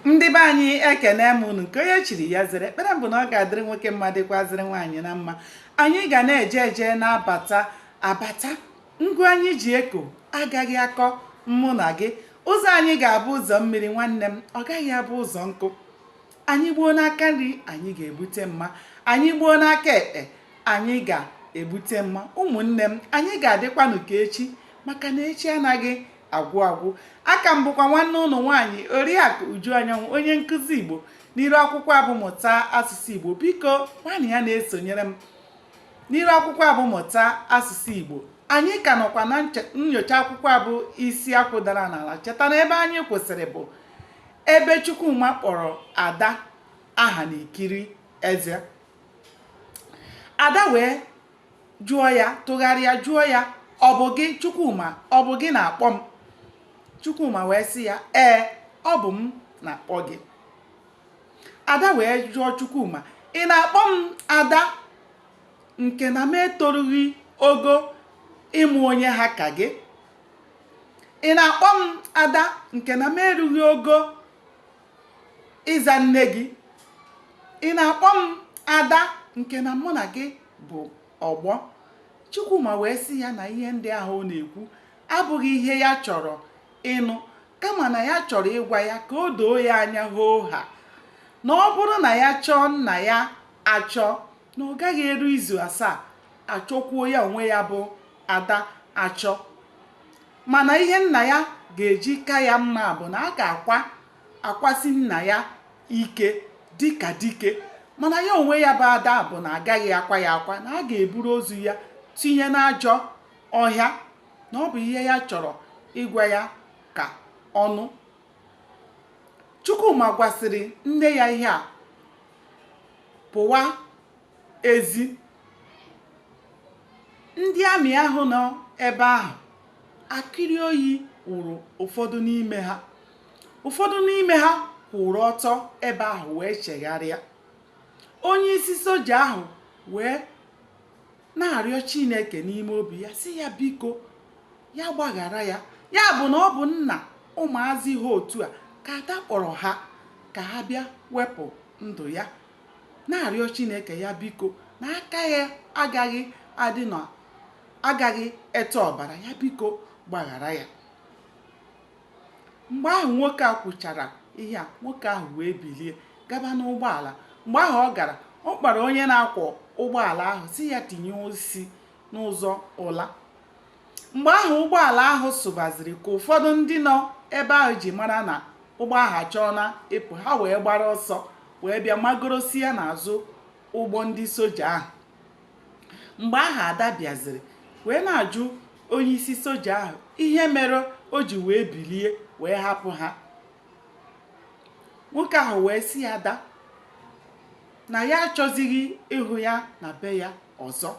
Ndị be anyị ekene m unu nke onye chiri ya zere. Ekpere mbụ na ọ ga-adịrị nwoke mma dịkwazịrị nwaanyị na mma. Anyị ga na-eje eje na-abata ngụ anyị ji eko agaghị akọ mụ na gị. Ụzọ anyị ga-abụ ụzọ mmiri nwanne m, ọ gaghị abụ ụzọ nkụ. Anyị gbuo n'aka nri, anyị ga-ebute mma. Anyị gbuo n'aka ekpe, anyị ga-ebute mma. Ụmụnne m, anyị ga-adịkwanụ ka echi, maka na echi anaghị agwụ agwụ. Aka m bụkwa nwanne ụlọ nwaanyị Oriakụ Uju Anyanwụ, onye nkụzi Igbo n'iru akwụkwọ abụmụta asụsụ Igbo. Biko nwaanyị ya na-esonyere m n'iru akwụkwọ abụmụta asụsụ Igbo. Anyị ka nọkwa na nnyocha akwụkwọ abụ isi akwụ dara n'ala. Cheta na ebe anyị kwụsịrị bụ ebe Chukwuma kpọrọ Ada aha n'ikiri eze. Ada wee jụọ ya, tụgharịa jụọ ya, ọ bụ gị Chukwuma, ọ bụ gị na-akpọ m? Chukwuma wee sị ya, ee, ọ bụ m na-akpọ gị. Ada wee jụọ Chukwuma, ị na-akpọ m Ada nke na m etorughị ogo ịmụ onye ha ka gị? Ị na-akpọ m Ada nke na m erughị ogo ịza nne gị? Ị na-akpọ m Ada nke na mụ na gị bụ ọgbọ? Chukwuma wee sị ya na ihe ndị ahụ ọ na-ekwu abụghị ihe ya chọrọ ịnụ, kama na ya chọrọ ịgwa ya ka o doo ya anya hoo ha na ọ bụrụ na ya chọọ nna ya achọ, na ọ gaghị eru izu asaa achọkwuo ya onwe ya bụ Ada achọ. Mana ihe nna ya ga-eji ka ya mma bụ na a ga-akwasị nna ya ike dịka dike, mana ya onwe ya bụ Ada bụ na agaghị akwa ya akwa, na a ga-eburu ozu ya tinye n'ajọ ọhịa, na ọ bụ ihe ya chọrọ ịgwa ya ka ọnụ. Chukwuma gwasịrị nne ya ihe a, pụwa ezi. Ndị amị ahụ nọ ebe ahụ, akịrị oyi wụrụ ụfọdụ n'ime ha. Ụfọdụ n'ime ha kwụrụ ọtọ ebe ahụ wee chegharịa. Onye isi soja ahụ wee na-arịọ Chineke n'ime obi ya, sị ya biko ya gbaghara ya. Ya bụ na ọ bụ nna ụmụazị ha otu a ka Ada kpọrọ ha ka ha bịa wepụ ndụ ya, na-arịọ Chineke ya biko na aka ya agaghị ete ọbara, ya biko gbaghara ya. Mgbe ahụ nwoke a kwuchara ihe a, nwoke ahụ wee bilie gaba n'ụgbọala. Mgbe ahụ ọ gara, ọ kpọrọ onye na-akwọ ụgbọala ahụ si ya tinye osi n'ụzọ ụla. Mgbe ahụ ụgbọala ahụ sụbaziri ka ụfọdụ ndị nọ ebe ahụ ji mara na ụgbọ ahụ achọọ na ịpụ, ha wee gbara ọsọ wee bịa magorosi ya n'azụ ụgbọ ndị soja ahụ. Mgbe ahụ Ada bịaziri wee na-ajụ onye isi soja ahụ ihe mere o ji wee bilie wee hapụ ha. Nwoke ahụ wee sị Ada na ya achọzighị ịhụ ya na be ya ọzọ.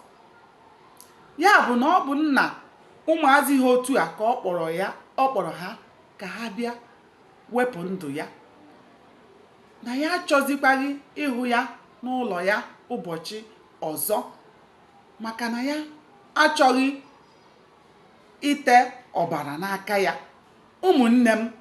Ya bụ na ọ bụ nna ụmụazị ha otu a ka ọ kpọrọ ha ka ha bịa wepụ ndụ ya, na ya achọzikwaghị ịhụ ya n'ụlọ ya ụbọchị ọzọ, maka na ya achọghị ite ọbara n'aka ya. Ụmụnne m,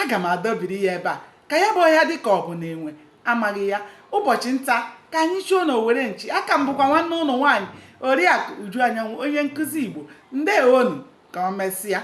aga m adọbiri ya ebe a ka ya bụ ọhịa dịka ọ bụ na enwe amaghị ya. Ụbọchị nta ka anyị chụọ n'Owere nchi. Aka m bụkwa nwanne ụlọ nwaanyị Oriakụ Uju Anyanwụ, onye nkụzi Igbo. Ndewonu, ka o mesịa.